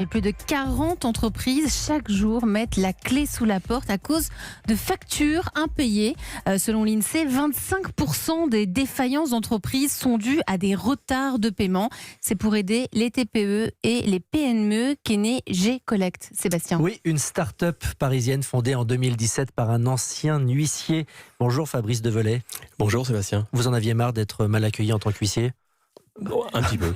Et plus de 40 entreprises chaque jour mettent la clé sous la porte à cause de factures impayées. Selon l'INSEE, 25% des défaillances d'entreprises sont dues à des retards de paiement. C'est pour aider les TPE et les PME qu'est né G-Collect. Sébastien. Oui, une start-up parisienne fondée en 2017 par un ancien huissier. Bonjour Fabrice Develay. Bonjour Sébastien. Vous en aviez marre d'être mal accueilli en tant qu'huissier ? Un petit peu.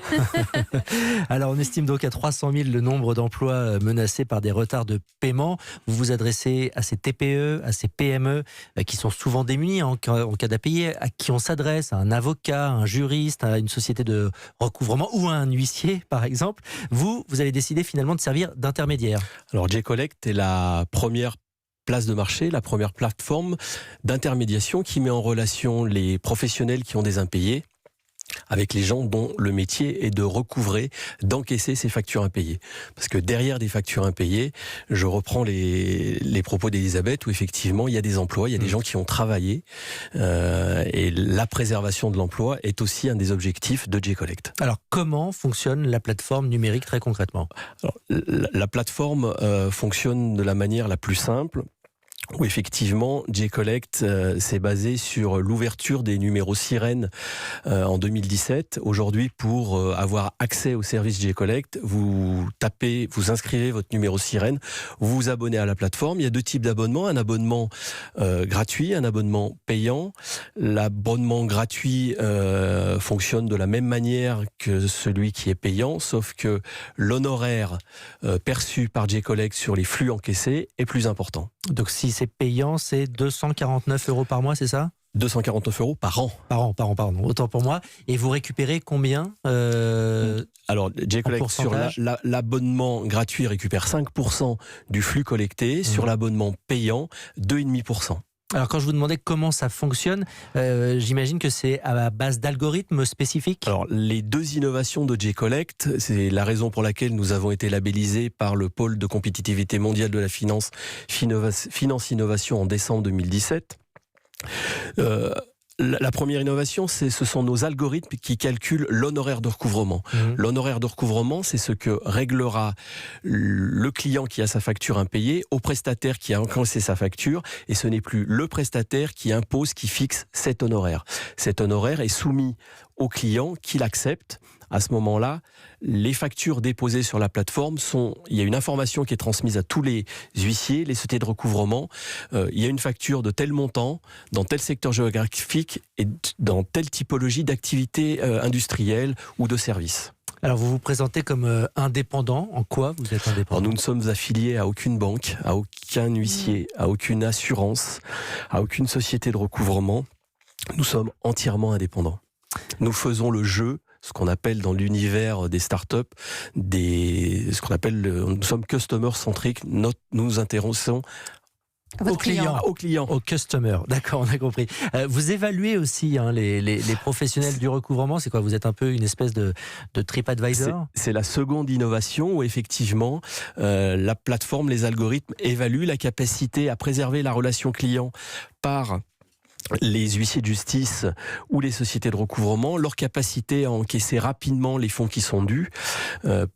Alors on estime donc à 300 000 le nombre d'emplois menacés par des retards de paiement. Vous vous adressez à ces TPE, à ces PME qui sont souvent démunis en cas d'impayé, à qui on s'adresse, à un avocat, à un juriste, à une société de recouvrement ou à un huissier par exemple. Vous avez décidé finalement de servir d'intermédiaire. Alors G-Collect est la première place de marché, la première plateforme d'intermédiation qui met en relation les professionnels qui ont des impayés avec les gens dont le métier est de recouvrer, d'encaisser ces factures impayées. Parce que derrière des factures impayées, je reprends les propos d'Elisabeth, où effectivement il y a des emplois, il y a des gens qui ont travaillé, et la préservation de l'emploi est aussi un des objectifs de G-Collect. Alors comment fonctionne la plateforme numérique très concrètement ? Alors, la plateforme fonctionne de la manière la plus simple, où effectivement G-Collect s'est basé sur l'ouverture des numéros sirènes en 2017. Aujourd'hui, pour avoir accès au service G-Collect, vous inscrivez votre numéro sirène, vous vous abonnez à la plateforme. Il y a deux types d'abonnements, un abonnement gratuit, un abonnement payant. L'abonnement gratuit fonctionne de la même manière que celui qui est payant, sauf que l'honoraire perçu par G-Collect sur les flux encaissés est plus important. Donc si c'est payant, c'est 249 € par mois, c'est ça ? 249 € par an. Pardon, autant pour moi. Et vous récupérez combien Alors, G-Collect, sur l'abonnement gratuit, récupère 5% du flux collecté. Sur l'abonnement payant, 2,5%. Alors quand je vous demandais comment ça fonctionne, j'imagine que c'est à la base d'algorithmes spécifiques. Alors les deux innovations de G-Collect, c'est la raison pour laquelle nous avons été labellisés par le pôle de compétitivité mondiale de la finance Innovation en décembre 2017. La première innovation, ce sont nos algorithmes qui calculent l'honoraire de recouvrement. L'honoraire de recouvrement, c'est ce que réglera le client qui a sa facture impayée au prestataire qui a encaissé sa facture, et ce n'est plus le prestataire qui impose, qui fixe cet honoraire. Cet honoraire est soumis au client qui l'accepte. À ce moment-là, les factures déposées sur la plateforme il y a une information qui est transmise à tous les huissiers, les sociétés de recouvrement. Il y a une facture de tel montant, dans tel secteur géographique et dans telle typologie d'activité industrielle ou de service. Alors vous vous présentez comme indépendant. En quoi vous êtes indépendant ? Alors nous ne sommes affiliés à aucune banque, à aucun huissier, à aucune assurance, à aucune société de recouvrement. Nous sommes entièrement indépendants. Nous faisons le jeu, ce qu'on appelle dans l'univers des startups, nous sommes customer centric. Nous nous intéressons Au client. Au customer, d'accord, on a compris. Vous évaluez aussi les professionnels du recouvrement, c'est quoi ? Vous êtes un peu une espèce de TripAdvisor ? C'est la seconde innovation où effectivement la plateforme, les algorithmes évaluent la capacité à préserver la relation client par les huissiers de justice ou les sociétés de recouvrement, leur capacité à encaisser rapidement les fonds qui sont dus.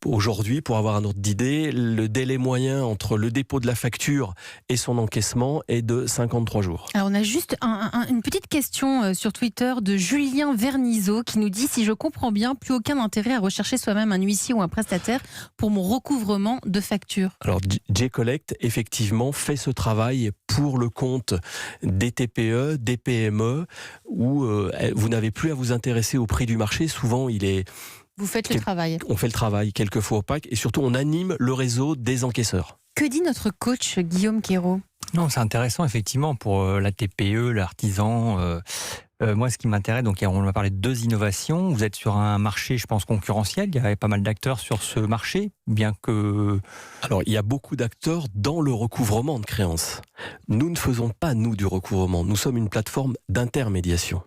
Aujourd'hui, pour avoir un ordre d'idée, le délai moyen entre le dépôt de la facture et son encaissement est de 53 jours. Alors on a juste une petite question sur Twitter de Julien Vernizeau qui nous dit: si je comprends bien, plus aucun intérêt à rechercher soi-même un huissier ou un prestataire pour mon recouvrement de factures. Alors G-Collect effectivement fait ce travail pour le compte des TPE, des PME, où vous n'avez plus à vous intéresser au prix du marché. Souvent, Vous faites le travail. On fait le travail, quelquefois opaque, et surtout on anime le réseau des encaisseurs. Que dit notre coach Guillaume Quérault ? Non, c'est intéressant effectivement pour la TPE, l'artisan. Moi, ce qui m'intéresse, donc on va parler de deux innovations. Vous êtes sur un marché, je pense, concurrentiel. Il y a pas mal d'acteurs sur ce marché, bien que... Alors, il y a beaucoup d'acteurs dans le recouvrement de créances. Nous ne faisons pas, nous, du recouvrement. Nous sommes une plateforme d'intermédiation.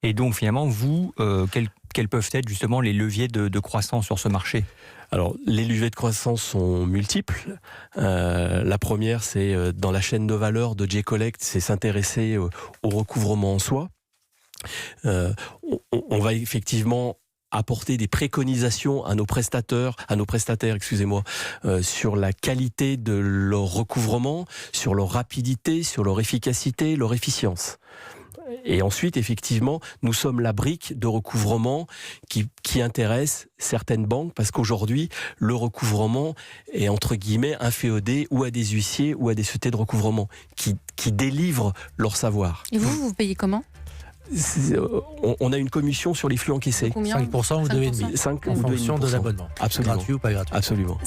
Et donc, finalement, vous, quels peuvent être justement les leviers de croissance sur ce marché ? Alors, les leviers de croissance sont multiples. La première, c'est dans la chaîne de valeur de G-Collect, c'est s'intéresser au recouvrement en soi. On va effectivement apporter des préconisations à nos prestataires, sur la qualité de leur recouvrement, sur leur rapidité, sur leur efficacité, leur efficience. Et ensuite, effectivement, nous sommes la brique de recouvrement qui intéresse certaines banques, parce qu'aujourd'hui, le recouvrement est entre guillemets inféodé ou à des huissiers ou à des sociétés de recouvrement qui délivrent leur savoir. Et vous payez comment ? On a une commission sur les flux encaissés. Combien ? 5% ou 2,5%. 5 En ou 2,5%. fonction de l'abonnement. Absolument. Gratuit ou pas gratuit. Absolument.